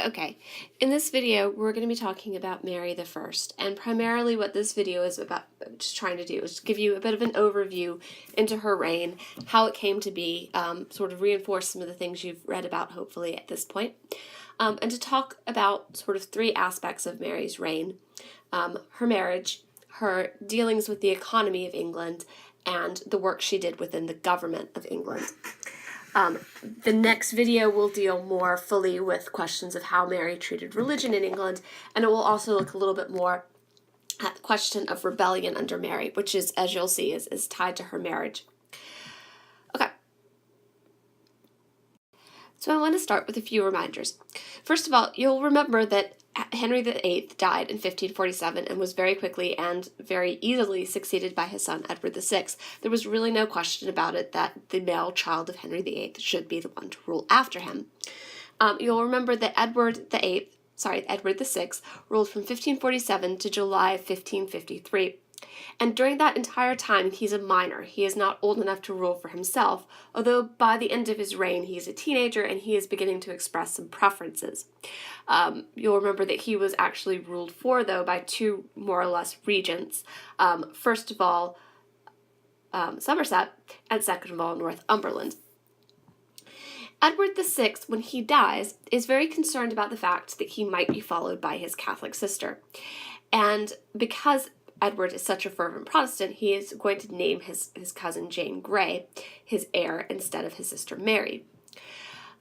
Okay, in this video, we're going to be talking about Mary the First, and primarily what this video is about, just trying to do, is give you a bit of an overview into her reign, how it came to be, sort of reinforce some of the things you've read about, hopefully, at this point, and to talk about sort of three aspects of Mary's reign: her marriage, her dealings with the economy of England, and the work she did within the government of England. The next video will deal more fully with questions of how Mary treated religion in England, and it will also look a little bit more at the question of rebellion under Mary, which is, as you'll see, is tied to her marriage. Okay. So I want to start with a few reminders. First of all, you'll remember that Henry VIII died in 1547 and was very quickly and very easily succeeded by his son Edward VI. There was really no question about it that the male child of Henry VIII should be the one to rule after him. You'll remember that Edward VI ruled from 1547 to July of 1553. And during that entire time, he's a minor. He is not old enough to rule for himself, although by the end of his reign, he's a teenager and he is beginning to express some preferences. You'll remember that he was actually ruled for, though, by two more or less regents. First of all, Somerset, and second of all, Northumberland. Edward VI, when he dies, is very concerned about the fact that he might be followed by his Catholic sister. And because Edward is such a fervent Protestant, he is going to name his cousin Jane Grey his heir instead of his sister Mary.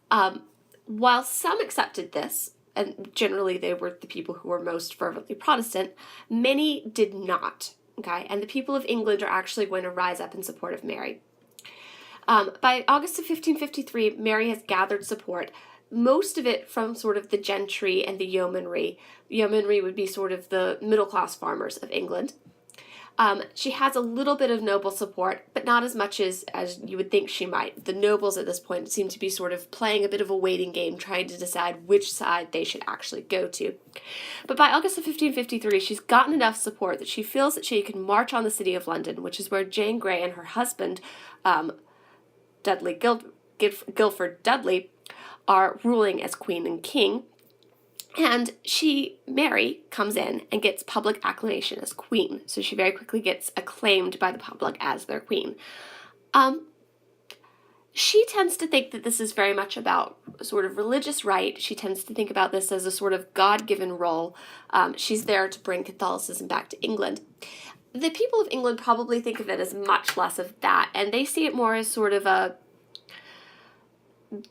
While some accepted this, and generally they were the people who were most fervently Protestant, many did not, okay? And the people of England are actually going to rise up in support of Mary. By August of 1553, Mary has gathered support, most of it from sort of the gentry and the yeomanry. Yeomanry would be sort of the middle-class farmers of England. She has a little bit of noble support, but not as much as you would think she might. The nobles at this point seem to be sort of playing a bit of a waiting game, trying to decide which side they should actually go to. But by August of 1553, she's gotten enough support that she feels that she can march on the city of London, which is where Jane Grey and her husband, Guilford Dudley, are ruling as queen and king, and Mary, comes in and gets public acclamation as queen, so she very quickly gets acclaimed by the public as their queen. She tends to think that this is very much about sort of religious right. She tends to think about this as a sort of God-given role. She's there to bring Catholicism back to England. The people of England probably think of it as much less of that, and they see it more as sort of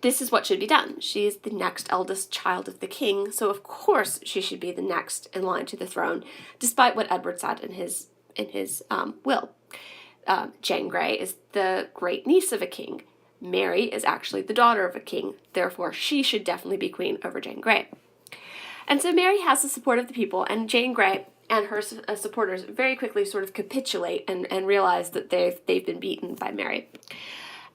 this is what should be done. She is the next eldest child of the king, so of course she should be the next in line to the throne, despite what Edward said in his will. Jane Grey is the great niece of a king. Mary is actually the daughter of a king, therefore she should definitely be queen over Jane Grey. And so Mary has the support of the people, and Jane Grey and her supporters very quickly sort of capitulate and realize that they've been beaten by Mary.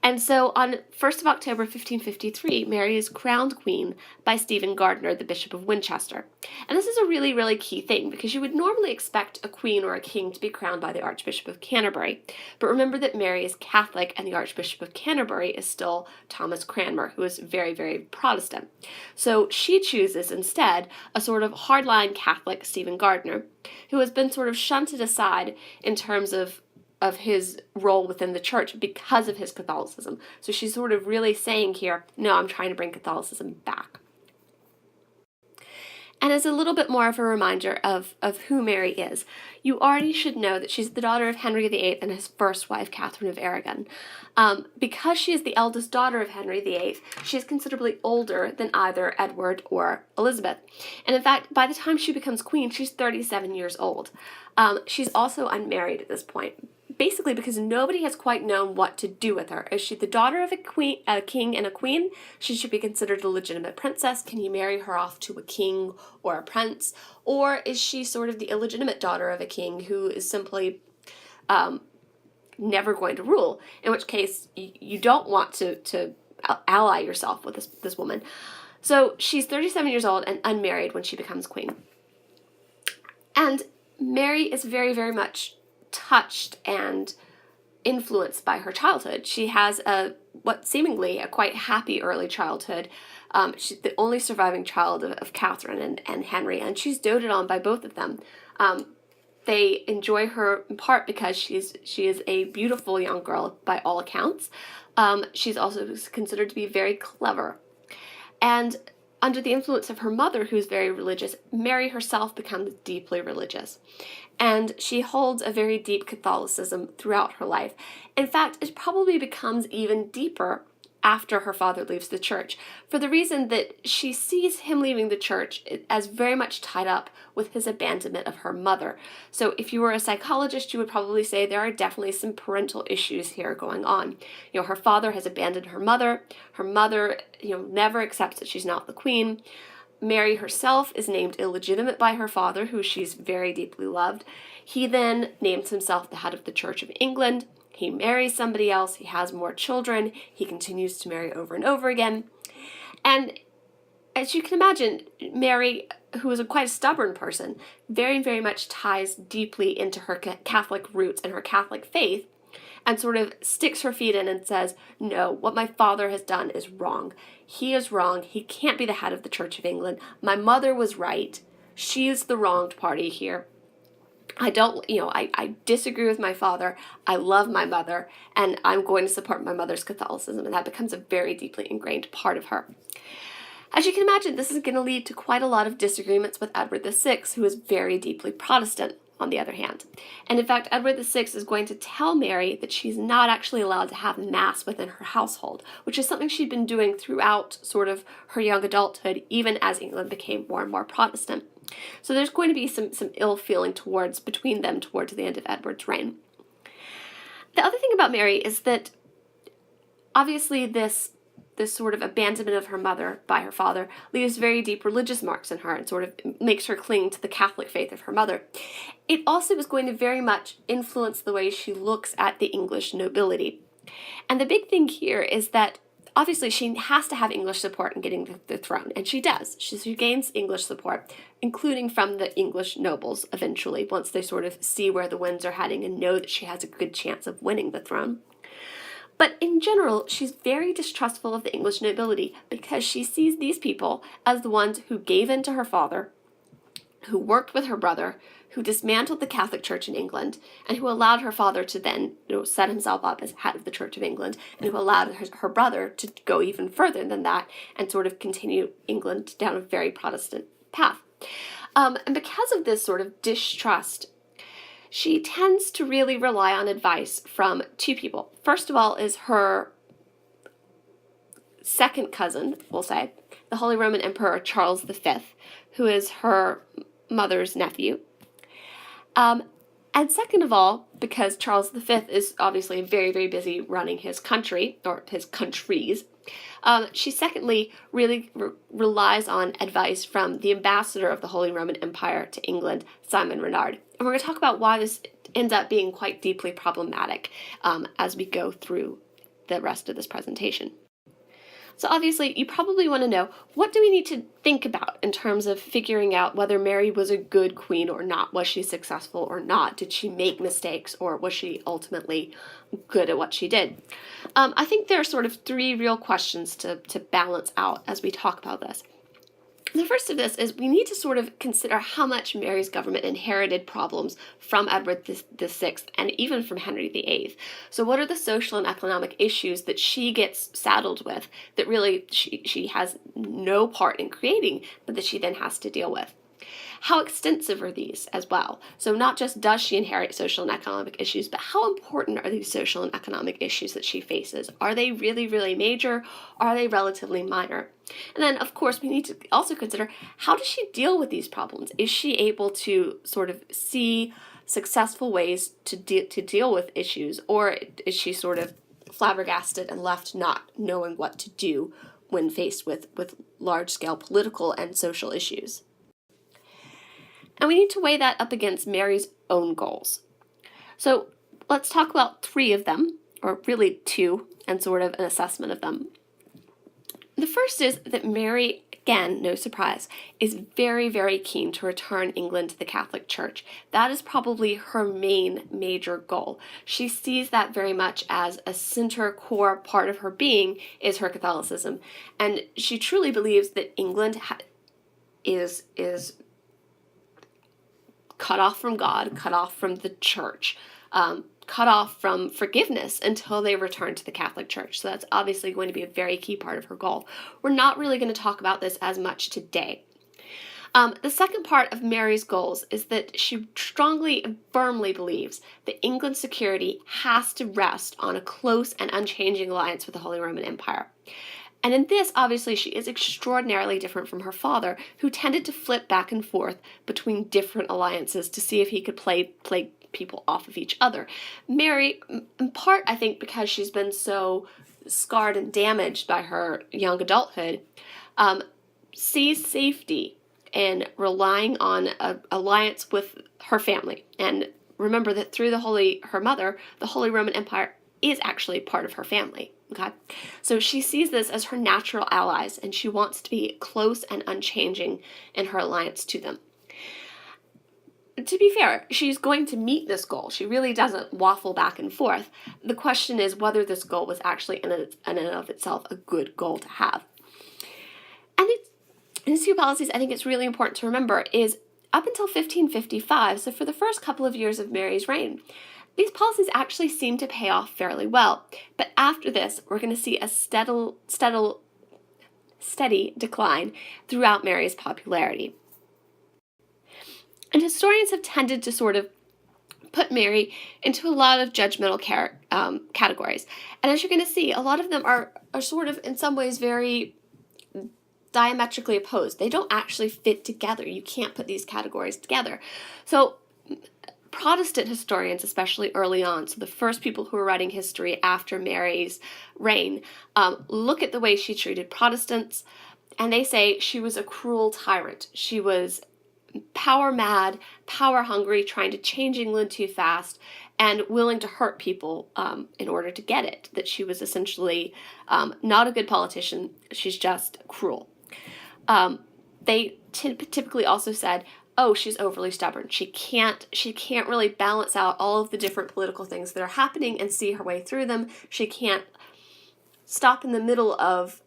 And so on 1st of October 1553, Mary is crowned queen by Stephen Gardiner, the Bishop of Winchester. And this is a really, really key thing, because you would normally expect a queen or a king to be crowned by the Archbishop of Canterbury. But remember that Mary is Catholic, and the Archbishop of Canterbury is still Thomas Cranmer, who is very, very Protestant. So she chooses instead a sort of hardline Catholic, Stephen Gardiner, who has been sort of shunted aside in terms of his role within the church because of his Catholicism. So she's sort of really saying here, no, I'm trying to bring Catholicism back. And as a little bit more of a reminder of who Mary is, you already should know that she's the daughter of Henry VIII and his first wife, Catherine of Aragon. Because she is the eldest daughter of Henry VIII, she is considerably older than either Edward or Elizabeth. And in fact, by the time she becomes queen, she's 37 years old. She's also unmarried at this point, basically because nobody has quite known what to do with her. Is she the daughter of a king and a queen? Should she be considered a legitimate princess? Can you marry her off to a king or a prince? Or is she sort of the illegitimate daughter of a king who is simply never going to rule? In which case, you don't want to ally yourself with this woman. So she's 37 years old and unmarried when she becomes queen. And Mary is very, very much touched and influenced by her childhood. She has what seemingly a quite happy early childhood. She's the only surviving child of Catherine and Henry, and she's doted on by both of them. They enjoy her in part because she is a beautiful young girl by all accounts. She's also considered to be very clever. And under the influence of her mother, who's very religious, Mary herself becomes deeply religious. And she holds a very deep Catholicism throughout her life. In fact, it probably becomes even deeper after her father leaves the church, for the reason that she sees him leaving the church as very much tied up with his abandonment of her mother. So if you were a psychologist, you would probably say there are definitely some parental issues here going on. Her father has abandoned her mother. Her mother, never accepts that she's not the queen. Mary herself is named illegitimate by her father, who she's very deeply loved. He then names himself the head of the Church of England. He marries somebody else. He has more children. He continues to marry over and over again. And as you can imagine, Mary, who is quite a stubborn person, very, very much ties deeply into her Catholic roots and her Catholic faith, and sort of sticks her feet in and says, no, what my father has done is wrong. He is wrong. He can't be the head of the Church of England. My mother was right. She is the wronged party here. I disagree with my father. I love my mother, and I'm going to support my mother's Catholicism, and that becomes a very deeply ingrained part of her. As you can imagine, this is going to lead to quite a lot of disagreements with Edward VI, who is very deeply Protestant, on the other hand. And in fact, Edward VI is going to tell Mary that she's not actually allowed to have Mass within her household, which is something she'd been doing throughout sort of her young adulthood, even as England became more and more Protestant. So there's going to be some ill feeling between them towards the end of Edward's reign. The other thing about Mary is that obviously this sort of abandonment of her mother by her father leaves very deep religious marks in her and sort of makes her cling to the Catholic faith of her mother. It also is going to very much influence the way she looks at the English nobility. And the big thing here is that obviously she has to have English support in getting the throne, and she does. She gains English support, including from the English nobles eventually, once they sort of see where the winds are heading and know that she has a good chance of winning the throne. But in general, she's very distrustful of the English nobility because she sees these people as the ones who gave in to her father, who worked with her brother, who dismantled the Catholic Church in England, and who allowed her father to then set himself up as head of the Church of England, and who allowed her brother to go even further than that and sort of continue England down a very Protestant path. And because of this sort of distrust, she tends to really rely on advice from two people. First of all is her second cousin, we'll say, the Holy Roman Emperor Charles V, who is her mother's nephew. And second of all, because Charles V is obviously very, very busy running his country, or his countries, she secondly really relies on advice from the ambassador of the Holy Roman Empire to England, Simon Renard. And we're going to talk about why this ends up being quite deeply problematic as we go through the rest of this presentation. So obviously, you probably want to know, what do we need to think about in terms of figuring out whether Mary was a good queen or not? Was she successful or not? Did she make mistakes, or was she ultimately good at what she did? I think there are sort of three real questions to balance out as we talk about this. The first of this is we need to sort of consider how much Mary's government inherited problems from Edward VI and even from Henry VIII. So what are the social and economic issues that she gets saddled with that really she has no part in creating, but that she then has to deal with? How extensive are these as well? So not just does she inherit social and economic issues, but how important are these social and economic issues that she faces? Are they really, really major? Are they relatively minor? And then, of course, we need to also consider, how does she deal with these problems? Is she able to sort of see successful ways to deal with issues, or is she sort of flabbergasted and left not knowing what to do when faced with large-scale political and social issues? And we need to weigh that up against Mary's own goals. So let's talk about three of them, or really two, and sort of an assessment of them. The first is that Mary again, no surprise, is very, very keen to return England to the Catholic Church. That is probably her main major goal. She sees that very much as a center core part of her being is her Catholicism. And she truly believes that England is cut off from God, cut off from the church, cut off from forgiveness until they return to the Catholic Church. So that's obviously going to be a very key part of her goal. We're not really going to talk about this as much today. The second part of Mary's goals is that she strongly and firmly believes that England's security has to rest on a close and unchanging alliance with the Holy Roman Empire. And in this, obviously, she is extraordinarily different from her father, who tended to flip back and forth between different alliances to see if he could play people off of each other. Mary, in part, I think, because she's been so scarred and damaged by her young adulthood, sees safety in relying on an alliance with her family. And remember that through her mother, the Holy Roman Empire is actually part of her family. Okay, so she sees this as her natural allies, and she wants to be close and unchanging in her alliance to them. To be fair, she's going to meet this goal. She really doesn't waffle back and forth. The question is whether this goal was actually in and of itself a good goal to have. And these two policies, I think it's really important to remember, is up until 1555, so for the first couple of years of Mary's reign, these policies actually seem to pay off fairly well. But after this, we're going to see a steady decline throughout Mary's popularity. And historians have tended to sort of put Mary into a lot of judgmental categories. And as you're going to see, a lot of them are sort of, in some ways, very diametrically opposed. They don't actually fit together. You can't put these categories together. So Protestant historians, especially early on, so the first people who are writing history after Mary's reign, look at the way she treated Protestants, and they say she was a cruel tyrant. She was power mad, power hungry, trying to change England too fast, and willing to hurt people in order to get it. That she was essentially not a good politician. She's just cruel. They typically also said, oh, she's overly stubborn. She can't really balance out all of the different political things that are happening and see her way through them. She can't stop in the middle of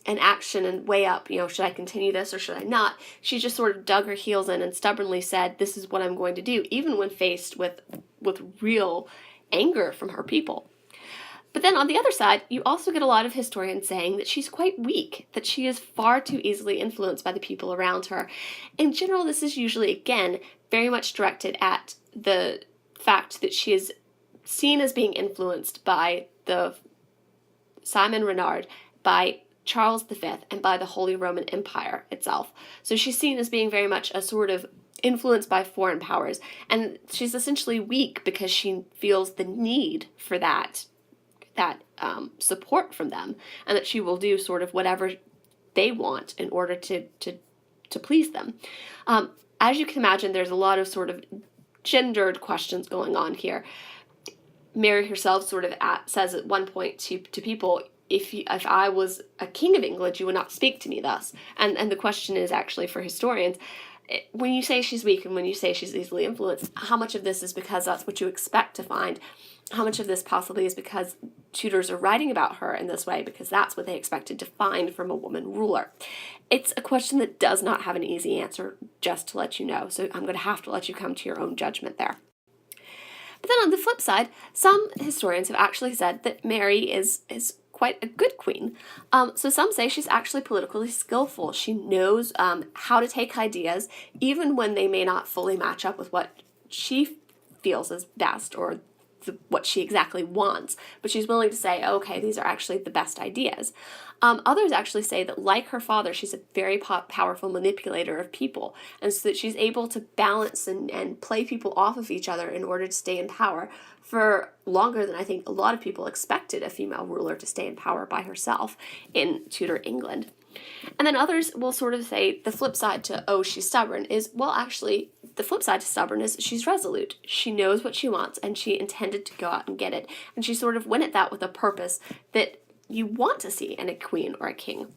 an action and weigh up, should I continue this or should I not? She just sort of dug her heels in and stubbornly said, this is what I'm going to do, even when faced with real anger from her people. But then on the other side, you also get a lot of historians saying that she's quite weak, that she is far too easily influenced by the people around her. In general, this is usually, again, very much directed at the fact that she is seen as being influenced by the Simon Renard, by Charles V, and by the Holy Roman Empire itself. So she's seen as being very much a sort of influenced by foreign powers, and she's essentially weak because she feels the need for that support from them, and that she will do sort of whatever they want in order to please them. As you can imagine, there's a lot of sort of gendered questions going on here. Mary herself sort of says at one point to people, if I was a king of England, you would not speak to me thus. And the question is actually for historians, when you say she's weak and when you say she's easily influenced, how much of this is because that's what you expect to find? How much of this possibly is because Tudors are writing about her in this way because that's what they expected to find from a woman ruler? It's a question that does not have an easy answer, just to let you know. So I'm going to have to let you come to your own judgment there. But then on the flip side, some historians have actually said that Mary is quite a good queen. So some say she's actually politically skillful. She knows how to take ideas, even when they may not fully match up with what she feels is best or what she exactly wants. But she's willing to say, okay, these are actually the best ideas. Others actually say that, like her father, she's a very powerful manipulator of people, and so that she's able to balance and play people off of each other in order to stay in power for longer than I think a lot of people expected a female ruler to stay in power by herself in Tudor England. And then others will sort of say the flip side to, oh, she's stubborn is, well, actually, the flip side to stubborn is she's resolute. She knows what she wants, and she intended to go out and get it. And she sort of went at that with a purpose that you want to see in a queen or a king.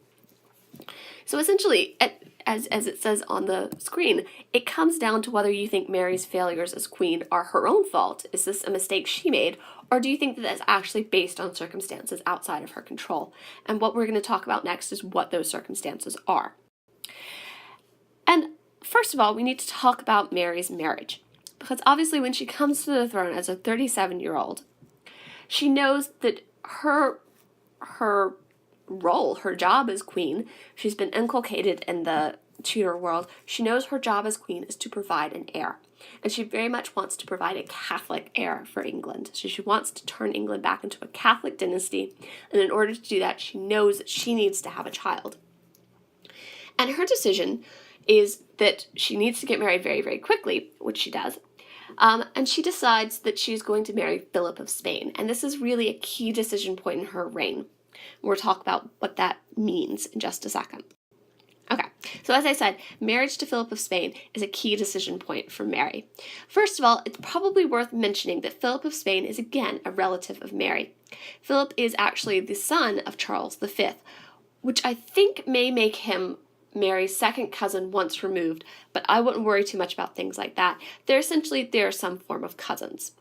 So essentially, as it says on the screen, it comes down to whether you think Mary's failures as queen are her own fault. Is this a mistake she made? Or do you think that that's actually based on circumstances outside of her control? And what we're going to talk about next is what those circumstances are. And first of all, we need to talk about Mary's marriage. Because obviously when she comes to the throne as a 37-year-old, she knows that her role, her job as queen, she's been inculcated in the Tudor world. She knows her job as queen is to provide an heir. And she very much wants to provide a Catholic heir for England. So she wants to turn England back into a Catholic dynasty. And in order to do that, she knows that she needs to have a child. And her decision is that she needs to get married very, very quickly, which she does. And she decides that she's going to marry Philip of Spain. And this is really a key decision point in her reign. We'll talk about what that means in just a second. Okay, so as I said, marriage to Philip of Spain is a key decision point for Mary. First of all, it's probably worth mentioning that Philip of Spain is again a relative of Mary. Philip is actually the son of Charles V, which I think may make him Mary's second cousin once removed, but I wouldn't worry too much about things like that. They're some form of cousins.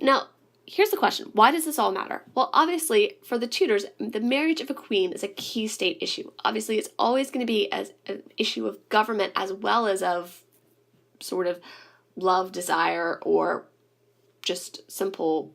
Now, here's the question. Why does this all matter? Well, obviously, for the Tudors, the marriage of a queen is a key state issue. Obviously, it's always going to be an issue of government as well as of sort of love, desire, or just simple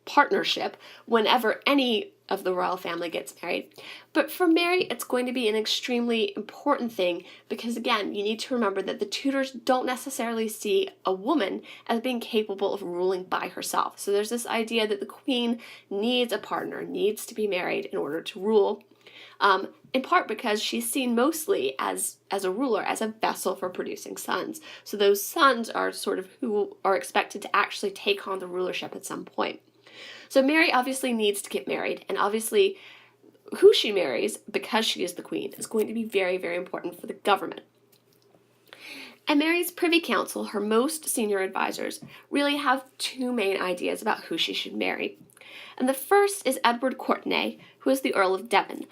partnership whenever any of the royal family gets married. But for Mary, it's going to be an extremely important thing because, again, you need to remember that the Tudors don't necessarily see a woman as being capable of ruling by herself. So there's this idea that the queen needs a partner, needs to be married in order to rule, in part because she's seen mostly as a ruler, as a vessel for producing sons. So those sons are sort of who are expected to actually take on the rulership at some point. So Mary obviously needs to get married, and obviously who she marries, because she is the queen, is going to be very, very important for the government. And Mary's Privy Council, her most senior advisors, really have two main ideas about who she should marry. And the first is Edward Courtenay, who is the Earl of Devon.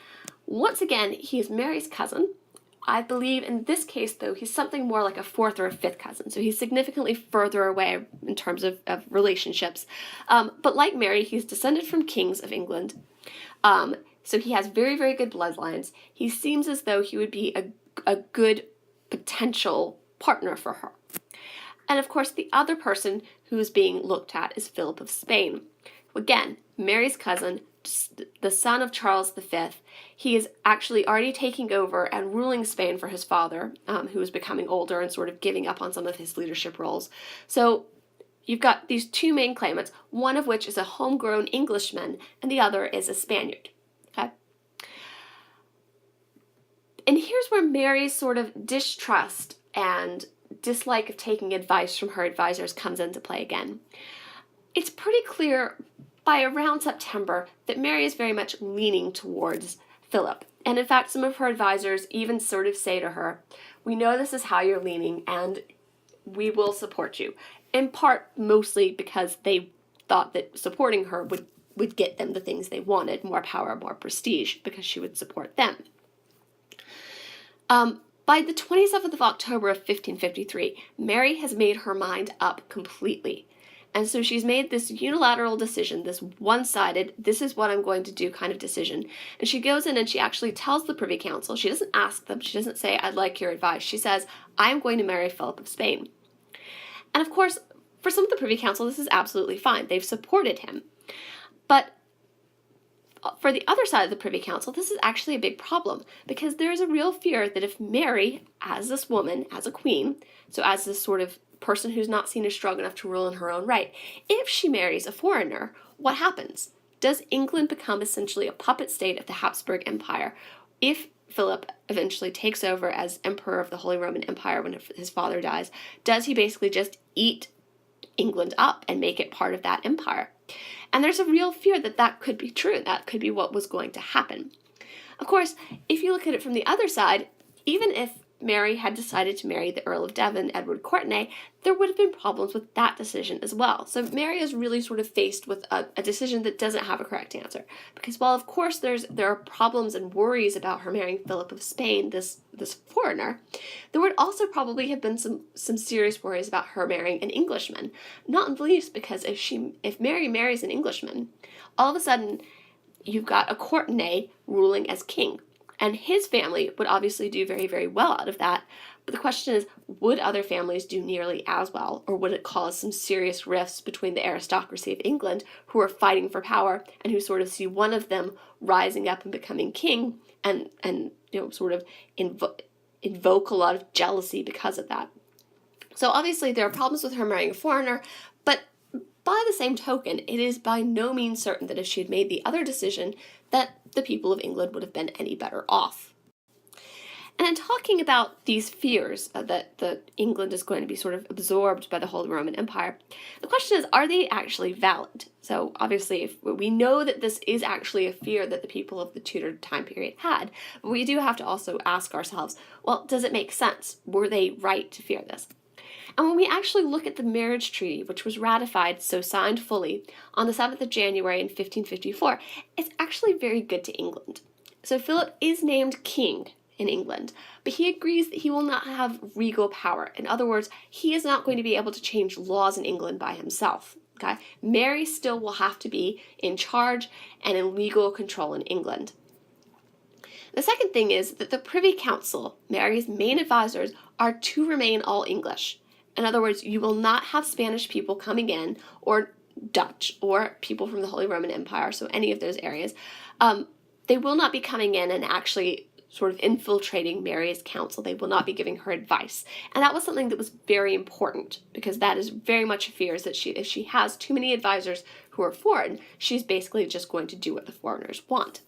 Once again, he is Mary's cousin. I believe in this case, though, he's something more like a fourth or a fifth cousin, so he's significantly further away in terms of relationships. But like Mary, he's descended from kings of England, so he has very, very good bloodlines. He seems as though he would be a good potential partner for her. And of course, the other person who's being looked at is Philip of Spain. Again, Mary's cousin, the son of Charles V. He is actually already taking over and ruling Spain for his father, who is becoming older and sort of giving up on some of his leadership roles. So you've got these two main claimants, one of which is a homegrown Englishman, and the other is a Spaniard. Okay? And here's where Mary's sort of distrust and dislike of taking advice from her advisors comes into play again. It's pretty clear by around September that Mary is very much leaning towards Philip. And in fact, some of her advisors even sort of say to her, we know this is how you're leaning and we will support you. In part, mostly because they thought that supporting her would get them the things they wanted, more power, more prestige, because she would support them. By the 27th of October of 1553, Mary has made her mind up completely. And so she's made this unilateral decision, this one-sided, this is what I'm going to do kind of decision. And she goes in and she actually tells the Privy Council, she doesn't ask them, she doesn't say, I'd like your advice. She says, I'm going to marry Philip of Spain. And of course, for some of the Privy Council, this is absolutely fine. They've supported him. But for the other side of the Privy Council, this is actually a big problem because there is a real fear that if Mary, as this woman, as a queen, so as this sort of person who's not seen as strong enough to rule in her own right, if she marries a foreigner, what happens? Does England become essentially a puppet state of the Habsburg Empire? If Philip eventually takes over as Emperor of the Holy Roman Empire when his father dies, does he basically just eat England up and make it part of that empire? And there's a real fear that that could be true. That could be what was going to happen. Of course, if you look at it from the other side, even if Mary had decided to marry the Earl of Devon, Edward Courtenay, there would have been problems with that decision as well. So Mary is really sort of faced with a decision that doesn't have a correct answer. Because while of course there are problems and worries about her marrying Philip of Spain, this foreigner, there would also probably have been some serious worries about her marrying an Englishman. Not in the least because if Mary marries an Englishman, all of a sudden you've got a Courtenay ruling as king. And his family would obviously do very, very well out of that. But the question is, would other families do nearly as well? Or would it cause some serious rifts between the aristocracy of England, who are fighting for power, and who sort of see one of them rising up and becoming king, and sort of invoke a lot of jealousy because of that? So obviously there are problems with her marrying a foreigner, but by the same token, it is by no means certain that if she had made the other decision, that the people of England would have been any better off. And in talking about these fears that England is going to be sort of absorbed by the Holy Roman Empire, the question is, are they actually valid? So obviously, if we know that this is actually a fear that the people of the Tudor time period had, but we do have to also ask ourselves, well, does it make sense? Were they right to fear this? And when we actually look at the marriage treaty, which was ratified, so signed fully, on the 7th of January in 1554, it's actually very good to England. So Philip is named king in England, but he agrees that he will not have regal power. In other words, he is not going to be able to change laws in England by himself. Okay? Mary still will have to be in charge and in legal control in England. The second thing is that the Privy Council, Mary's main advisors, are to remain all English. In other words, you will not have Spanish people coming in, or Dutch, or people from the Holy Roman Empire, so any of those areas. They will not be coming in and actually sort of infiltrating Mary's council. They will not be giving her advice. And that was something that was very important, because that is very much a fear, is that if she has too many advisors who are foreign, she's basically just going to do what the foreigners want.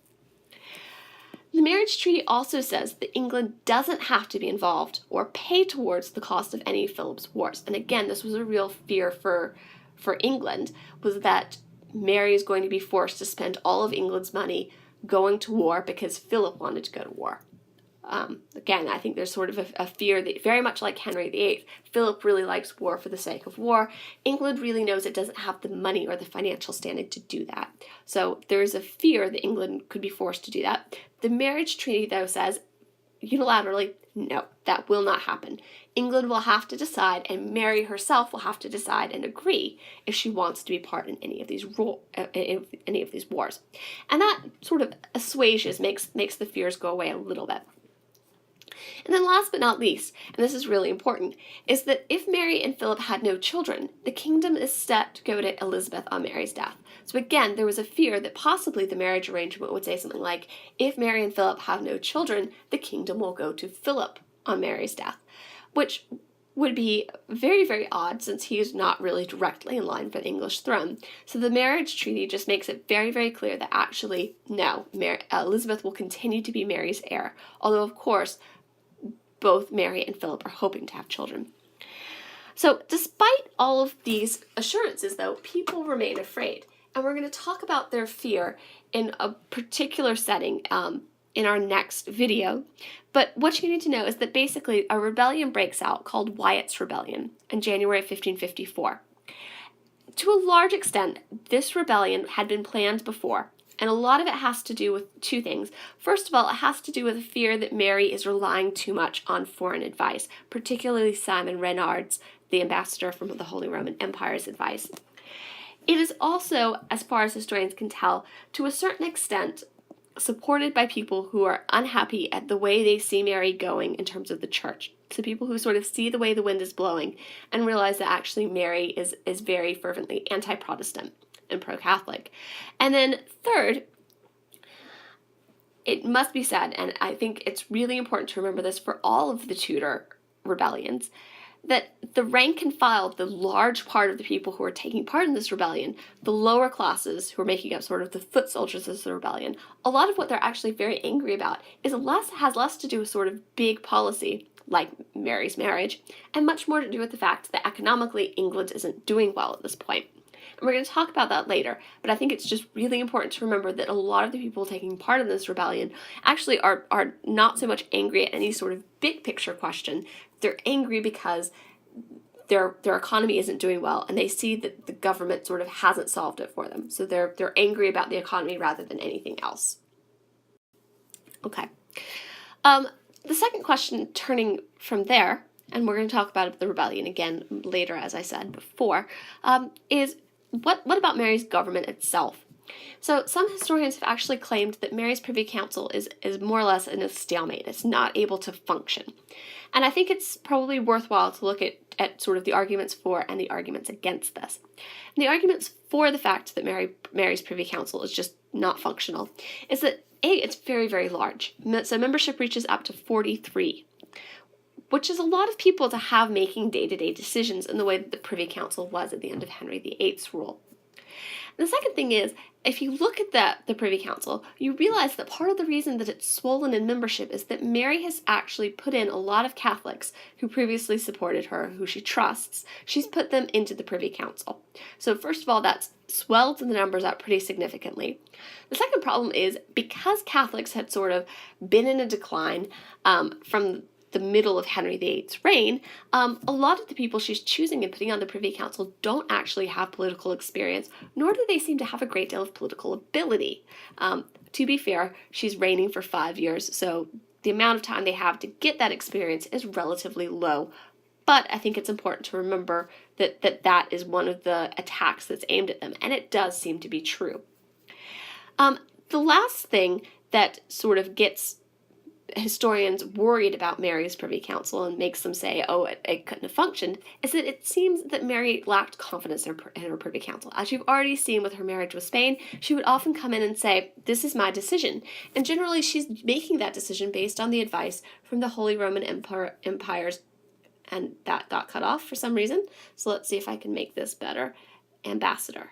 The marriage treaty also says that England doesn't have to be involved or pay towards the cost of any of Philip's wars. And again, this was a real fear for England, was that Mary is going to be forced to spend all of England's money going to war because Philip wanted to go to war. Again, I think there's sort of a fear that, very much like Henry VIII, Philip really likes war for the sake of war. England really knows it doesn't have the money or the financial standing to do that. So there's a fear that England could be forced to do that. The marriage treaty, though, says unilaterally, no, that will not happen. England will have to decide, and Mary herself will have to decide and agree if she wants to be part in any of these wars. And that sort of assuages, makes the fears go away a little bit. And then last but not least, and this is really important, is that if Mary and Philip had no children, the kingdom is set to go to Elizabeth on Mary's death. So again, there was a fear that possibly the marriage arrangement would say something like, if Mary and Philip have no children, the kingdom will go to Philip on Mary's death, which would be very, very odd, since he is not really directly in line for the English throne. So the marriage treaty just makes it very, very clear that actually, no, Elizabeth will continue to be Mary's heir, although of course, both Mary and Philip are hoping to have children. So despite all of these assurances, though, people remain afraid. And we're going to talk about their fear in a particular setting in our next video. But what you need to know is that basically a rebellion breaks out called Wyatt's Rebellion in January of 1554. To a large extent, this rebellion had been planned before. And a lot of it has to do with two things. First of all, it has to do with a fear that Mary is relying too much on foreign advice, particularly Simon Renard's, the ambassador from the Holy Roman Empire's advice. It is also, as far as historians can tell, to a certain extent, supported by people who are unhappy at the way they see Mary going in terms of the church. So people who sort of see the way the wind is blowing and realize that actually Mary is very fervently anti-Protestant and pro-Catholic. And then third, it must be said, and I think it's really important to remember this for all of the Tudor rebellions, that the rank and file, the large part of the people who are taking part in this rebellion, the lower classes who are making up sort of the foot soldiers of the rebellion, a lot of what they're actually very angry about has less to do with sort of big policy, like Mary's marriage, and much more to do with the fact that economically England isn't doing well at this point. And we're going to talk about that later, but I think it's just really important to remember that a lot of the people taking part in this rebellion actually are not so much angry at any sort of big picture question. They're angry because their economy isn't doing well, and they see that the government sort of hasn't solved it for them. So they're angry about the economy rather than anything else. Okay. The second question, turning from there, and we're going to talk about the rebellion again later, as I said before, is what about Mary's government itself? So some historians have actually claimed that Mary's Privy Council is more or less in a stalemate. It's not able to function. And I think it's probably worthwhile to look at sort of the arguments for and the arguments against this. And the arguments for the fact that Mary's Privy Council is just not functional is that it's very, very large. So membership reaches up to 43, which is a lot of people to have making day-to-day decisions in the way that the Privy Council was at the end of Henry VIII's rule. And the second thing is, if you look at the Privy Council, you realize that part of the reason that it's swollen in membership is that Mary has actually put in a lot of Catholics who previously supported her, who she trusts. She's put them into the Privy Council. So first of all, that's swelled the numbers up pretty significantly. The second problem is, because Catholics had sort of been in a decline from the middle of Henry VIII's reign, a lot of the people she's choosing and putting on the Privy Council don't actually have political experience, nor do they seem to have a great deal of political ability. To be fair, she's reigning for 5 years, so the amount of time they have to get that experience is relatively low. But I think it's important to remember that is one of the attacks that's aimed at them, and it does seem to be true. The last thing that sort of gets historians worried about Mary's Privy Council and makes them say, oh, it couldn't have functioned, is that it seems that Mary lacked confidence in her Privy Council. As you've already seen with her marriage with Spain, she would often come in and say, this is my decision. And generally she's making that decision based on the advice from the Holy Roman Empires, and that got cut off for some reason. So let's see if I can make this better. Ambassador.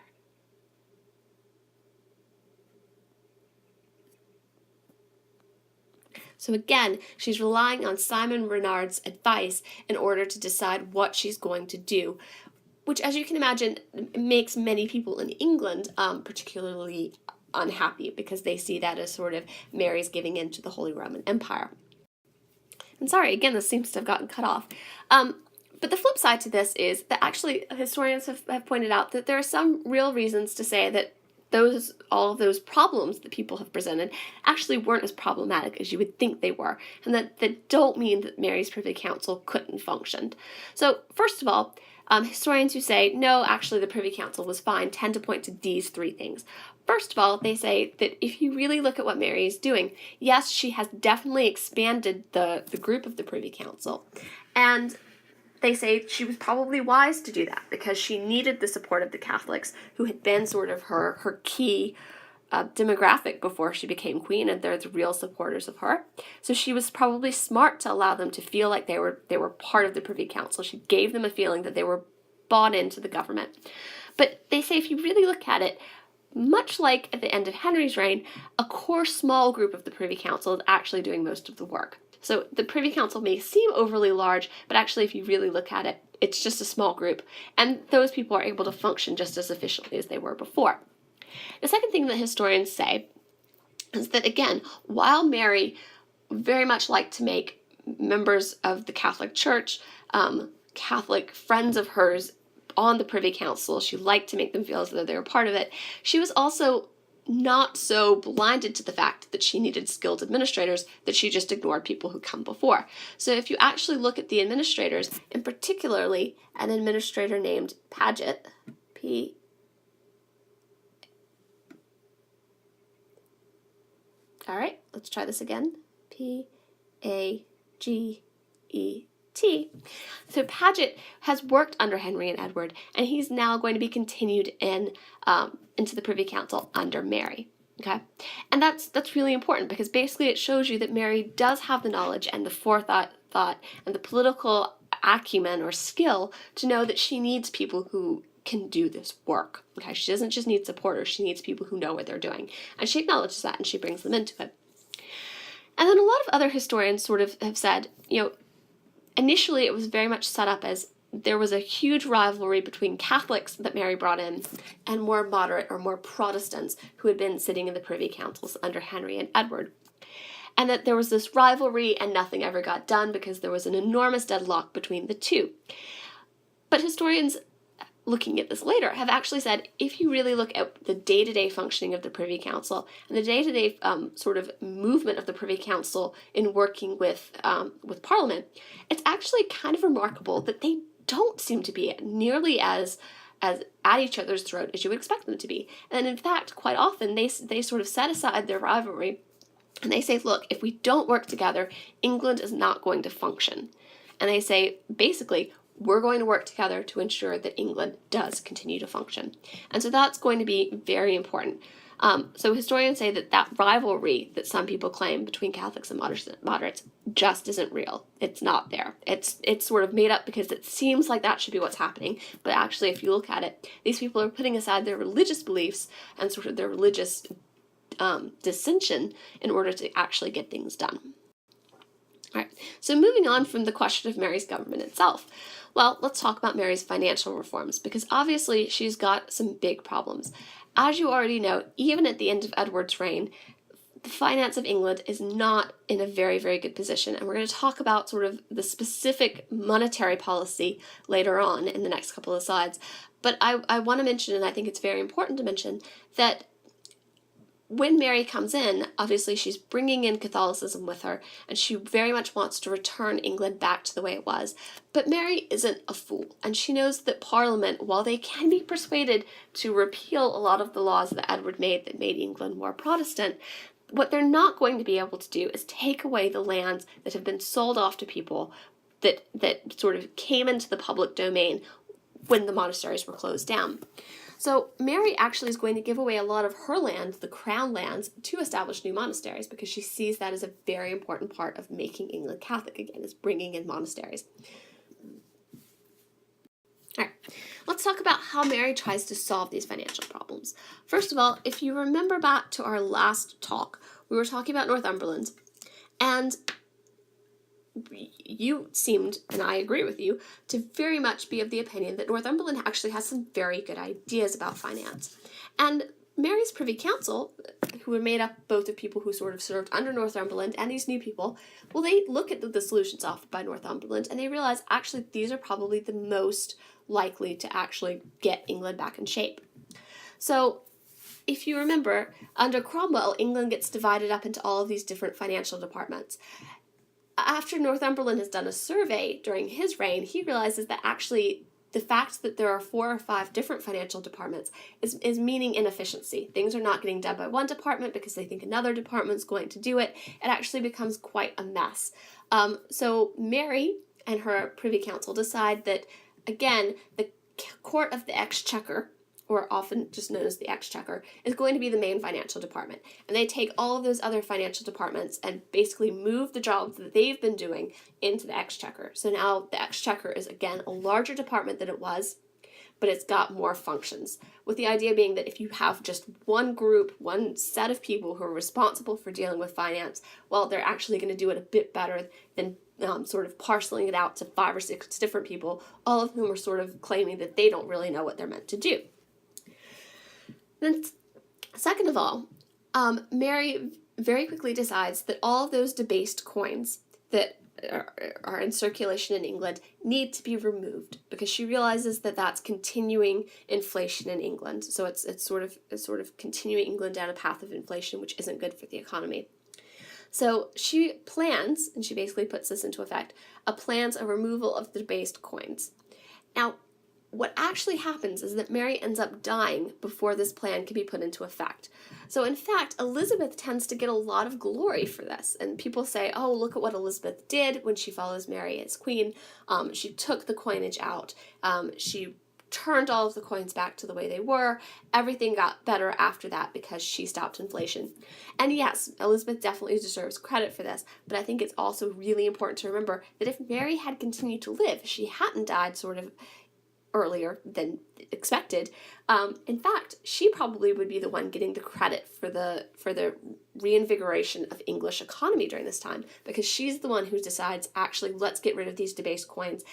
So again, she's relying on Simon Renard's advice in order to decide what she's going to do, which, as you can imagine, makes many people in England particularly unhappy, because they see that as sort of Mary's giving in to the Holy Roman Empire. And sorry, again, this seems to have gotten cut off. But the flip side to this is that actually historians have pointed out that there are some real reasons to say that all of those problems that people have presented actually weren't as problematic as you would think they were, and that don't mean that Mary's Privy Council couldn't function. So first of all, historians who say, no, actually the Privy Council was fine, tend to point to these three things. First of all, they say that if you really look at what Mary is doing, yes, she has definitely expanded the group of the Privy Council, and they say she was probably wise to do that because she needed the support of the Catholics, who had been sort of her key demographic before she became queen, and they're the real supporters of her. So she was probably smart to allow them to feel like they were part of the Privy Council. She gave them a feeling that they were bought into the government. But they say if you really look at it, much like at the end of Henry's reign, a core small group of the Privy Council is actually doing most of the work. So the Privy Council may seem overly large, but actually if you really look at it, it's just a small group, and those people are able to function just as efficiently as they were before. The second thing that historians say is that, again, while Mary very much liked to make members of the Catholic Church, Catholic friends of hers on the Privy Council, she liked to make them feel as though they were part of it, she was also not so blinded to the fact that she needed skilled administrators that she just ignored people who come before. So if you actually look at the administrators, and particularly an administrator named Paget, all right, let's try this again, Paget. So Paget has worked under Henry and Edward, and he's now going to be continued into the Privy Council under Mary. Okay, and that's really important, because basically it shows you that Mary does have the knowledge and the forethought and the political acumen or skill to know that she needs people who can do this work. Okay, she doesn't just need supporters, she needs people who know what they're doing, and she acknowledges that and she brings them into it. And then a lot of other historians sort of have said, initially it was very much set up as there was a huge rivalry between Catholics that Mary brought in and more moderate or more Protestants who had been sitting in the Privy Councils under Henry and Edward. And that there was this rivalry and nothing ever got done because there was an enormous deadlock between the two. But historians looking at this later have actually said if you really look at the day-to-day functioning of the Privy Council and the day-to-day sort of movement of the Privy Council in working with Parliament, it's actually kind of remarkable that they don't seem to be nearly as at each other's throat as you would expect them to be. And in fact, quite often they sort of set aside their rivalry and they say, look, if we don't work together, England is not going to function. And they say, basically, we're going to work together to ensure that England does continue to function. And so that's going to be very important. So historians say that rivalry that some people claim between Catholics and moderates just isn't real. It's not there. It's sort of made up because it seems like that should be what's happening. But actually, if you look at it, these people are putting aside their religious beliefs and sort of their religious dissension in order to actually get things done. All right, so moving on from the question of Mary's government itself, well, let's talk about Mary's financial reforms, because obviously she's got some big problems. As you already know, even at the end of Edward's reign, the finance of England is not in a very, very good position, and we're going to talk about sort of the specific monetary policy later on in the next couple of slides. But I want to mention, and I think it's very important to mention, that when Mary comes in, obviously she's bringing in Catholicism with her, and she very much wants to return England back to the way it was. But Mary isn't a fool, and she knows that Parliament, while they can be persuaded to repeal a lot of the laws that Edward made that made England more Protestant, what they're not going to be able to do is take away the lands that have been sold off to people that sort of came into the public domain when the monasteries were closed down. So Mary actually is going to give away a lot of her land, the crown lands, to establish new monasteries because she sees that as a very important part of making England Catholic again, is bringing in monasteries. All right, let's talk about how Mary tries to solve these financial problems. First of all, if you remember back to our last talk, we were talking about Northumberland, and you seemed, and I agree with you, to very much be of the opinion that Northumberland actually has some very good ideas about finance. And Mary's Privy Council, who were made up both of people who sort of served under Northumberland and these new people, well, they look at the solutions offered by Northumberland and they realize actually these are probably the most likely to actually get England back in shape. So if you remember, under Cromwell, England gets divided up into all of these different financial departments. After Northumberland has done a survey during his reign, he realizes that actually the fact that there are 4 or 5 different financial departments is meaning inefficiency. Things are not getting done by one department because they think another department's going to do it. It actually becomes quite a mess. So Mary and her Privy Council decide that, again, the Court of the Exchequer, or often just known as the Exchequer, is going to be the main financial department. And they take all of those other financial departments and basically move the jobs that they've been doing into the Exchequer. So now the Exchequer is, again, a larger department than it was, but it's got more functions. With the idea being that if you have just one group, one set of people who are responsible for dealing with finance, well, they're actually going to do it a bit better than sort of parceling it out to 5 or 6 different people, all of whom are sort of claiming that they don't really know what they're meant to do. Then, second of all, Mary very quickly decides that all of those debased coins that are in circulation in England need to be removed because she realizes that that's continuing inflation in England. So it's sort of continuing England down a path of inflation, which isn't good for the economy. So she plans, and she basically puts this into effect, plans a removal of the debased coins. Now, what actually happens is that Mary ends up dying before this plan can be put into effect. So in fact, Elizabeth tends to get a lot of glory for this. And people say, oh, look at what Elizabeth did when she follows Mary as queen. She took the coinage out. She turned all of the coins back to the way they were. Everything got better after that because she stopped inflation. And yes, Elizabeth definitely deserves credit for this, but I think it's also really important to remember that if Mary had continued to live, she hadn't died sort of earlier than expected. In fact, she probably would be the one getting the credit for the reinvigoration of English economy during this time, because she's the one who decides, actually, let's get rid of these debased coins,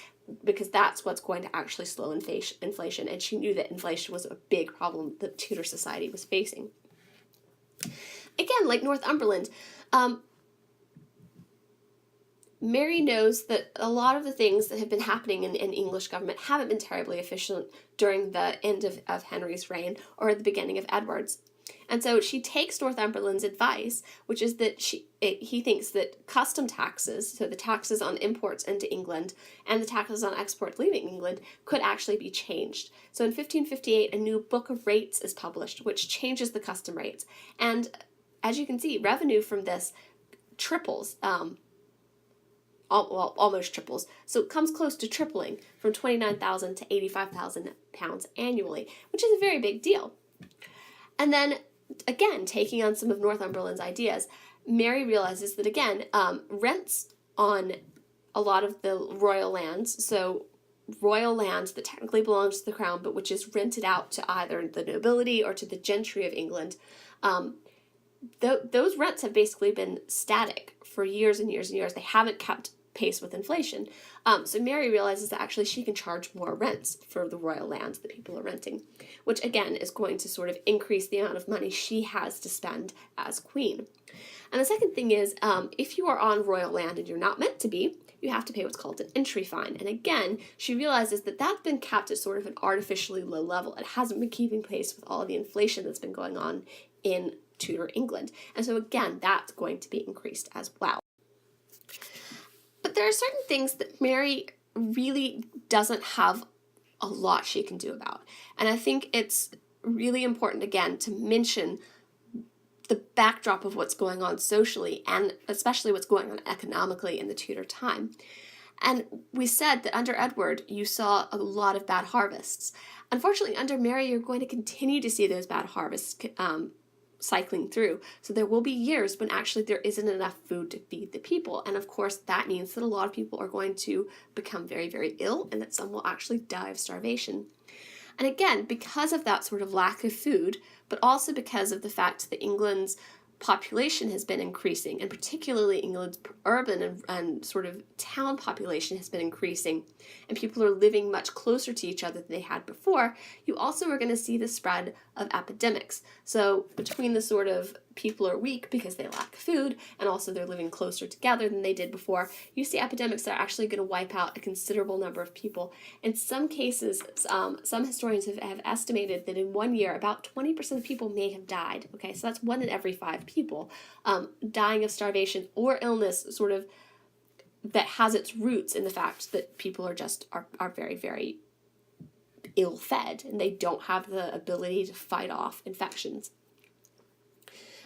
because that's what's going to actually slow inflation. And she knew that inflation was a big problem that Tudor society was facing. Again, like Northumberland, Mary knows that a lot of the things that have been happening in English government haven't been terribly efficient during the end of Henry's reign or at the beginning of Edward's. And so she takes Northumberland's advice, which is that he thinks that custom taxes, so the taxes on imports into England and the taxes on exports leaving England, could actually be changed. So in 1558, a new Book of Rates is published, which changes the custom rates. And as you can see, revenue from this triples, almost triples. So it comes close to tripling from 29,000 to 85,000 pounds annually, which is a very big deal. And then, again, taking on some of Northumberland's ideas, Mary realizes that, again, rents on a lot of the royal lands, so royal lands that technically belongs to the crown, but which is rented out to either the nobility or to the gentry of England, those rents have basically been static for years and years and years. They haven't kept pace with inflation. So Mary realizes that actually she can charge more rents for the royal lands that people are renting, which again is going to sort of increase the amount of money she has to spend as queen. And the second thing is, if you are on royal land and you're not meant to be, you have to pay what's called an entry fine. And again, she realizes that that's been capped at sort of an artificially low level. It hasn't been keeping pace with all of the inflation that's been going on in Tudor England. And so again, that's going to be increased as well. But there are certain things that Mary really doesn't have a lot she can do about. And I think it's really important, again, to mention the backdrop of what's going on socially and especially what's going on economically in the Tudor time. And we said that under Edward, you saw a lot of bad harvests. Unfortunately, under Mary, you're going to continue to see those bad harvests cycling through. So there will be years when actually there isn't enough food to feed the people. And of course, that means that a lot of people are going to become very, very ill and that some will actually die of starvation. And again, because of that sort of lack of food, but also because of the fact that England's population has been increasing, and particularly England's urban and sort of town population has been increasing, and people are living much closer to each other than they had before, you also are going to see the spread of epidemics. So between the sort of people are weak because they lack food, and also they're living closer together than they did before, you see epidemics that are actually going to wipe out a considerable number of people. In some cases, some historians have estimated that in 1 year, about 20% of people may have died. Okay, so that's 1 in every 5 people dying of starvation or illness, sort of that has its roots in the fact that people are very, very ill-fed and they don't have the ability to fight off infections.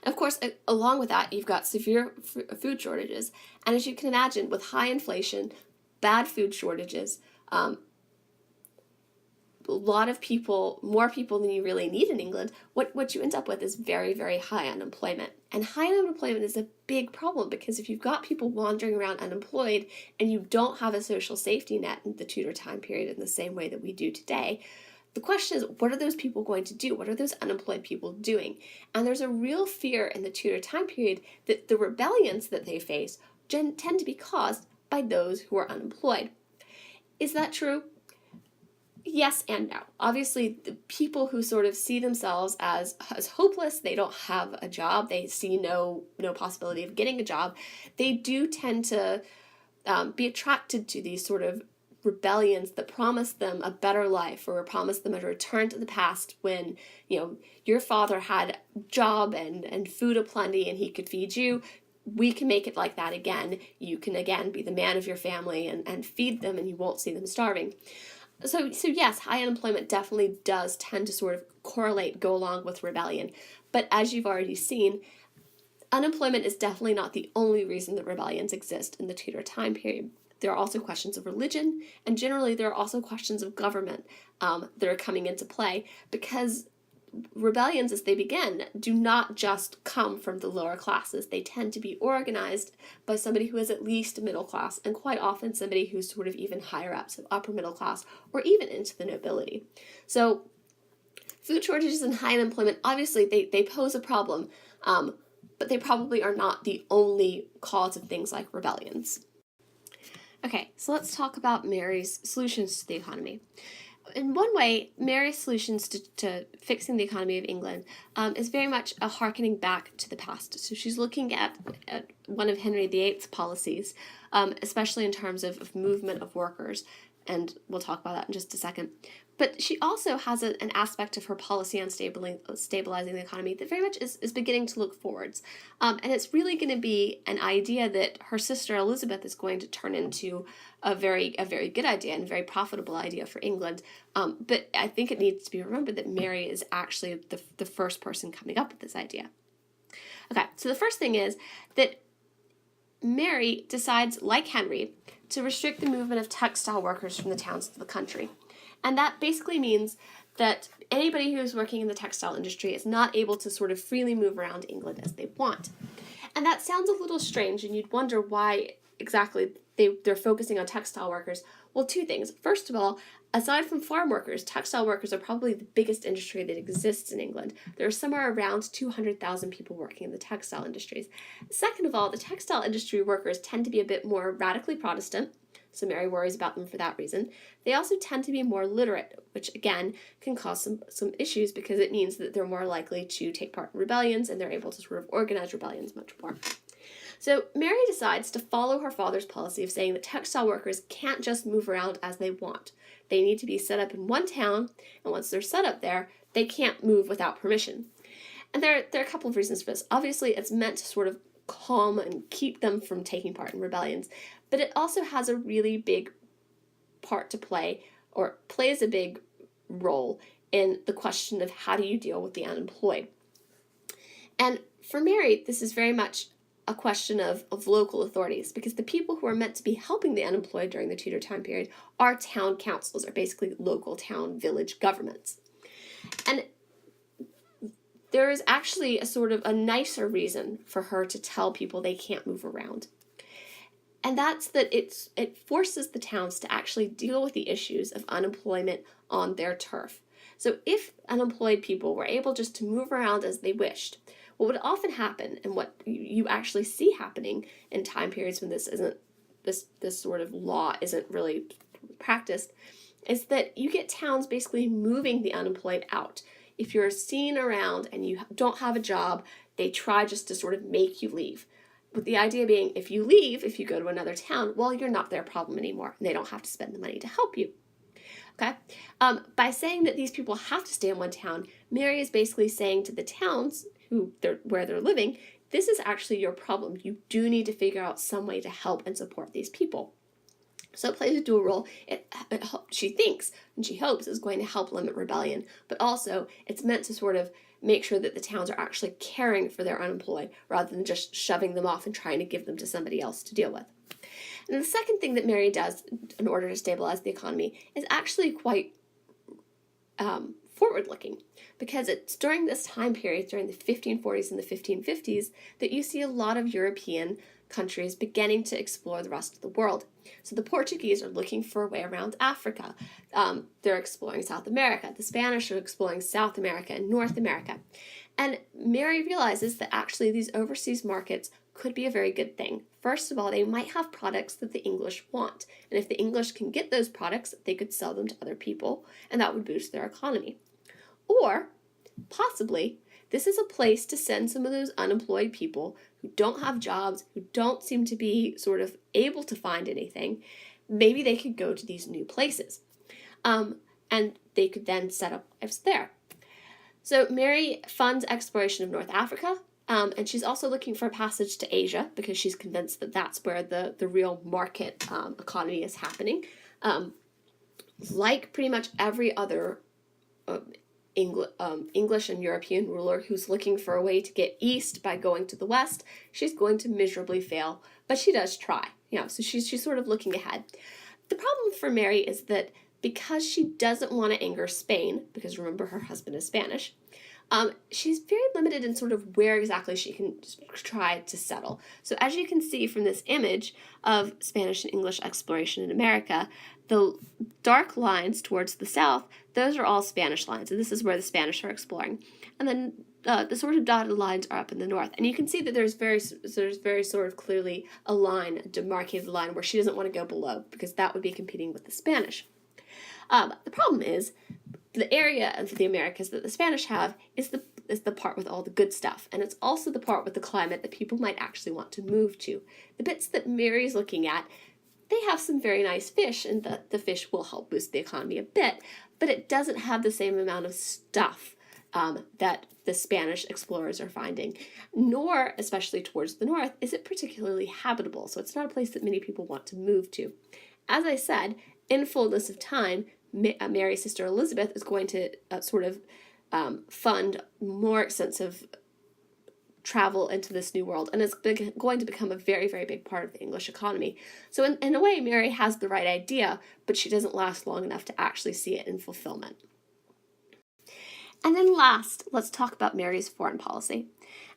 And of course, along with that, you've got severe food shortages. And as you can imagine, with high inflation, bad food shortages, a lot of people, more people than you really need in England, what you end up with is very, very high unemployment. And high unemployment is a big problem because if you've got people wandering around unemployed and you don't have a social safety net in the Tudor time period in the same way that we do today, the question is, what are those people going to do? What are those unemployed people doing? And there's a real fear in the Tudor time period that the rebellions that they face tend to be caused by those who are unemployed. Is that true? Yes and no. Obviously, the people who sort of see themselves as hopeless, they don't have a job, they see no possibility of getting a job, they do tend to be attracted to these sort of rebellions that promise them a better life or promise them a return to the past when, your father had a job and food aplenty and he could feed you. We can make it like that again. You can again be the man of your family and feed them and you won't see them starving. So yes, high unemployment definitely does tend to sort of go along with rebellion. But as you've already seen, unemployment is definitely not the only reason that rebellions exist in the Tudor time period. There are also questions of religion, and generally there are also questions of government that are coming into play, because rebellions as they begin do not just come from the lower classes. They tend to be organized by somebody who is at least middle class, and quite often somebody who's sort of even higher up, so upper middle class, or even into the nobility. So food shortages and high unemployment, obviously they pose a problem, but they probably are not the only cause of things like rebellions. Okay, so let's talk about Mary's solutions to the economy. In one way, Mary's solutions to fixing the economy of England is very much a hearkening back to the past. So she's looking at one of Henry VIII's policies, especially in terms of movement of workers, and we'll talk about that in just a second. But she also has an aspect of her policy on stabilizing the economy that very much is beginning to look forwards. And it's really going to be an idea that her sister Elizabeth is going to turn into a very good idea and a very profitable idea for England. But I think it needs to be remembered that Mary is actually the first person coming up with this idea. Okay, so the first thing is that Mary decides, like Henry, to restrict the movement of textile workers from the towns to the country. And that basically means that anybody who's working in the textile industry is not able to sort of freely move around England as they want. And that sounds a little strange, and you'd wonder why exactly they're focusing on textile workers. Well, two things. First of all, aside from farm workers, textile workers are probably the biggest industry that exists in England. There are somewhere around 200,000 people working in the textile industries. Second of all, the textile industry workers tend to be a bit more radically Protestant, so Mary worries about them for that reason. They also tend to be more literate, which again can cause some issues because it means that they're more likely to take part in rebellions and they're able to sort of organize rebellions much more. So Mary decides to follow her father's policy of saying that textile workers can't just move around as they want. They need to be set up in one town, and once they're set up there, they can't move without permission. And there are a couple of reasons for this. Obviously, it's meant to sort of calm and keep them from taking part in rebellions, but it also has a really big part to play, or plays a big role in the question of how do you deal with the unemployed. And for Mary, this is very much a question of local authorities, because the people who are meant to be helping the unemployed during the Tudor time period are town councils, or basically local town village governments. And there is actually a sort of a nicer reason for her to tell people they can't move around. And that's that it forces the towns to actually deal with the issues of unemployment on their turf. So if unemployed people were able just to move around as they wished, what would often happen, and what you actually see happening in time periods when this sort of law isn't really practiced, is that you get towns basically moving the unemployed out. If you're seen around and you don't have a job, they try just to sort of make you leave. With the idea being, if you leave, if you go to another town, well, you're not their problem anymore, and they don't have to spend the money to help you. Okay? By saying that these people have to stay in one town, Mary is basically saying to the towns where they're living, this is actually your problem. You do need to figure out some way to help and support these people. So it plays a dual role. She thinks and she hopes is going to help limit rebellion, but also it's meant to sort of make sure that the towns are actually caring for their unemployed rather than just shoving them off and trying to give them to somebody else to deal with. And the second thing that Mary does in order to stabilize the economy is actually quite forward-looking, because it's during this time period, during the 1540s and the 1550s, that you see a lot of European countries beginning to explore the rest of the world. So the Portuguese are looking for a way around Africa. They're exploring South America. The Spanish are exploring South America and North America. And Mary realizes that actually these overseas markets could be a very good thing. First of all, they might have products that the English want. And if the English can get those products, they could sell them to other people, and that would boost their economy. Or, possibly, this is a place to send some of those unemployed people who don't have jobs, who don't seem to be sort of able to find anything. Maybe they could go to these new places. And they could then set up lives there. So Mary funds exploration of North Africa, and she's also looking for a passage to Asia because she's convinced that that's where the real market economy is happening. Like pretty much every other English and European ruler who's looking for a way to get east by going to the west, she's going to miserably fail, but she does try. So she's sort of looking ahead. The problem for Mary is that because she doesn't want to anger Spain, because remember her husband is Spanish, she's very limited in sort of where exactly she can try to settle. So as you can see from this image of Spanish and English exploration in America, the dark lines towards the south, those are all Spanish lines, and this is where the Spanish are exploring. And then the sort of dotted lines are up in the north. And you can see that there's very sort of clearly a line, a demarcated line, where she doesn't want to go below, because that would be competing with the Spanish. The problem is, the area of the Americas that the Spanish have is the part with all the good stuff, and it's also the part with the climate that people might actually want to move to. The bits that Mary's looking at, they have some very nice fish, and the fish will help boost the economy a bit, but it doesn't have the same amount of stuff that the Spanish explorers are finding, nor, especially towards the north, is it particularly habitable, so it's not a place that many people want to move to. As I said, in fullness of time, Mary's sister Elizabeth is going to fund more extensive travel into this new world, and it's going to become a very, very big part of the English economy. So in a way, Mary has the right idea, but she doesn't last long enough to actually see it in fulfillment. And then last, let's talk about Mary's foreign policy.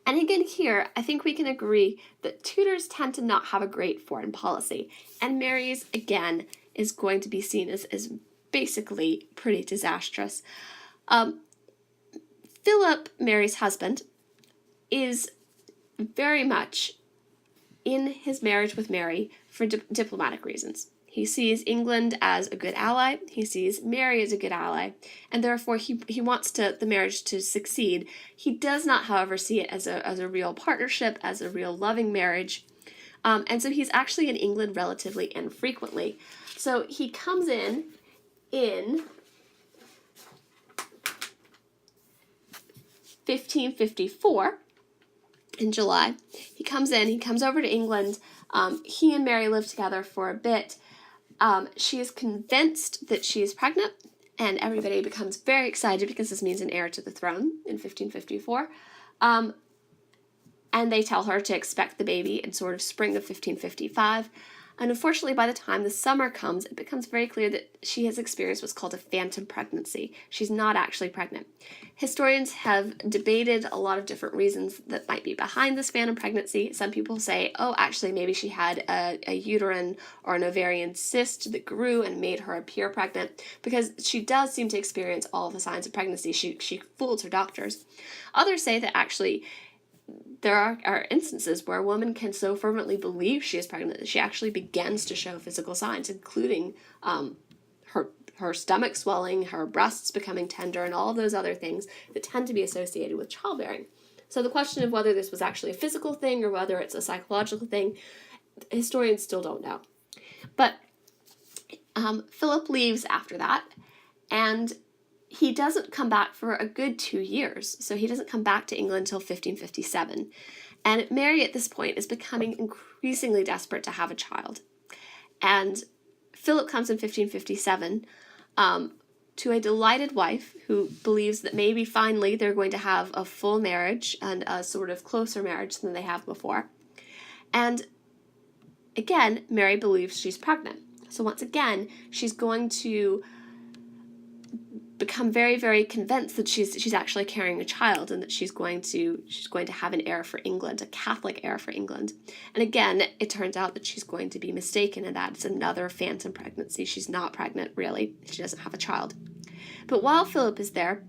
And again here, I think we can agree that Tudors tend to not have a great foreign policy, and Mary's, again, is going to be seen as basically pretty disastrous. Philip, Mary's husband, is very much in his marriage with Mary for diplomatic reasons. He sees England as a good ally, he sees Mary as a good ally, and therefore he wants the marriage to succeed. He does not, however, see it as a real partnership, as a real loving marriage, and so he's actually in England relatively infrequently. So he comes in 1554, in July. He comes over to England. He and Mary live together for a bit. She is convinced that she is pregnant, and everybody becomes very excited because this means an heir to the throne in 1554. And they tell her to expect the baby in sort of spring of 1555. And unfortunately, by the time the summer comes, it becomes very clear that she has experienced what's called a phantom pregnancy. She's not actually pregnant. Historians have debated a lot of different reasons that might be behind this phantom pregnancy. Some people say, oh, actually, maybe she had a uterine or an ovarian cyst that grew and made her appear pregnant, because she does seem to experience all of the signs of pregnancy. She fooled her doctors. Others say that actually there are instances where a woman can so fervently believe she is pregnant that she actually begins to show physical signs, including her stomach swelling, her breasts becoming tender, and all of those other things that tend to be associated with childbearing. So the question of whether this was actually a physical thing or whether it's a psychological thing, historians still don't know. But Philip leaves after that, and he doesn't come back for a good 2 years, so he doesn't come back to England until 1557. And Mary at this point is becoming increasingly desperate to have a child. And Philip comes in 1557 to a delighted wife who believes that maybe finally they're going to have a full marriage and a sort of closer marriage than they have before. And again, Mary believes she's pregnant. So once again, she's going to become very, very convinced that she's actually carrying a child, and that she's going to have an heir for England, a Catholic heir for England. And again, it turns out that she's going to be mistaken, and that it's another phantom pregnancy. She's not pregnant, really. She doesn't have a child. But while Philip is there,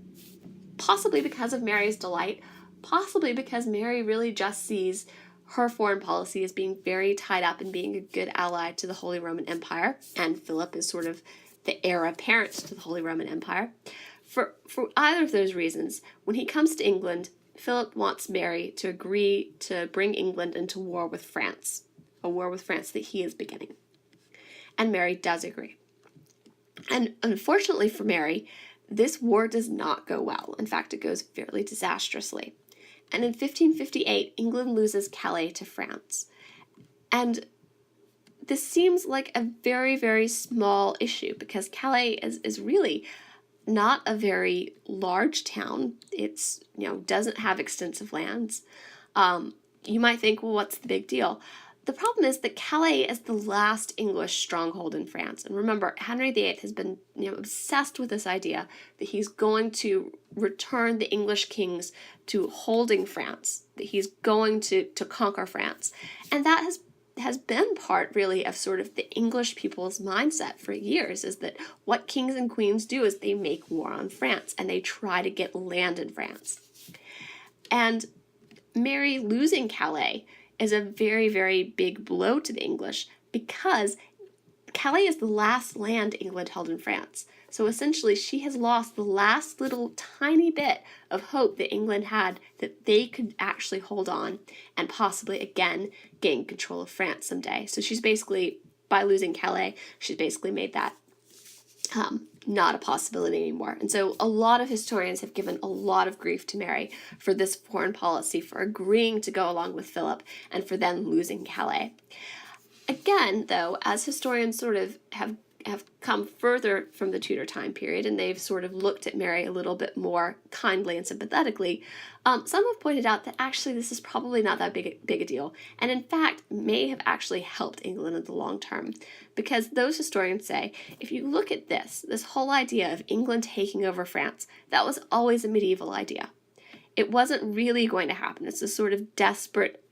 possibly because of Mary's delight, possibly because Mary really just sees her foreign policy as being very tied up in being a good ally to the Holy Roman Empire, and Philip is sort of the heir apparent to the Holy Roman Empire. For either of those reasons, when he comes to England, Philip wants Mary to agree to bring England into war with France, a war with France that he is beginning. And Mary does agree. And unfortunately for Mary, this war does not go well. In fact, it goes fairly disastrously. And in 1558, England loses Calais to France. And this seems like a very, very small issue, because Calais is really not a very large town. It's, doesn't have extensive lands. You might think, well, what's the big deal? the problem is that Calais is the last English stronghold in France. And remember, Henry VIII has been obsessed with this idea that he's going to return the English kings to holding France, that he's going to conquer France. And that has been part, really, of sort of the English people's mindset for years, is that what kings and queens do is they make war on France, and they try to get land in France. And Mary losing Calais is a very, very big blow to the English, because Calais is the last land England held in France. So essentially, she has lost the last little tiny bit of hope that England had that they could actually hold on and possibly again gain control of France someday. So she's basically, by losing Calais, she's basically made that not a possibility anymore. And so a lot of historians have given a lot of grief to Mary for this foreign policy, for agreeing to go along with Philip, and for then losing Calais. Again, though, as historians sort of have come further from the Tudor time period, and they've sort of looked at Mary a little bit more kindly and sympathetically, some have pointed out that actually this is probably not that big a deal, and in fact may have actually helped England in the long term. Because those historians say, if you look at this whole idea of England taking over France, that was always a medieval idea. It wasn't really going to happen. It's a sort of desperate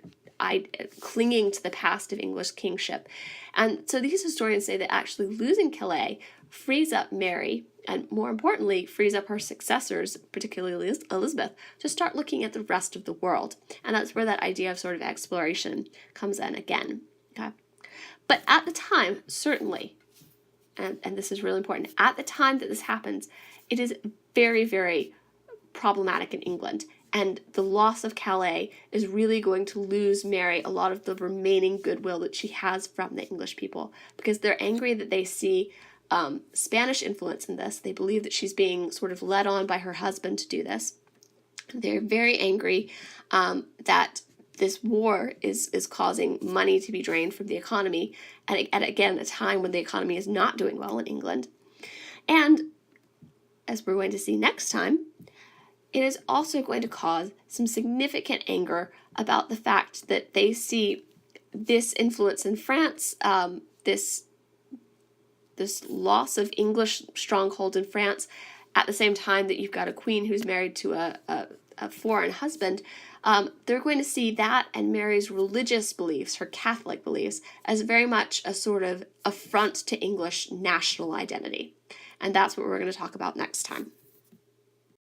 clinging to the past of English kingship. And so these historians say that actually losing Calais frees up Mary, and more importantly, frees up her successors, particularly Elizabeth, to start looking at the rest of the world. And that's where that idea of sort of exploration comes in again. Okay? But at the time, certainly, and this is really important, at the time that this happens, it is very, very problematic in England. And the loss of Calais is really going to lose Mary a lot of the remaining goodwill that she has from the English people, because they're angry that they see Spanish influence in this. They believe that she's being sort of led on by her husband to do this. They're very angry that this war is causing money to be drained from the economy, and at again, a time when the economy is not doing well in England. And as we're going to see next time, it is also going to cause some significant anger about the fact that they see this influence in France, this loss of English stronghold in France, at the same time that you've got a queen who's married to a foreign husband. They're going to see that and Mary's religious beliefs, her Catholic beliefs, as very much a sort of affront to English national identity. And that's what we're going to talk about next time.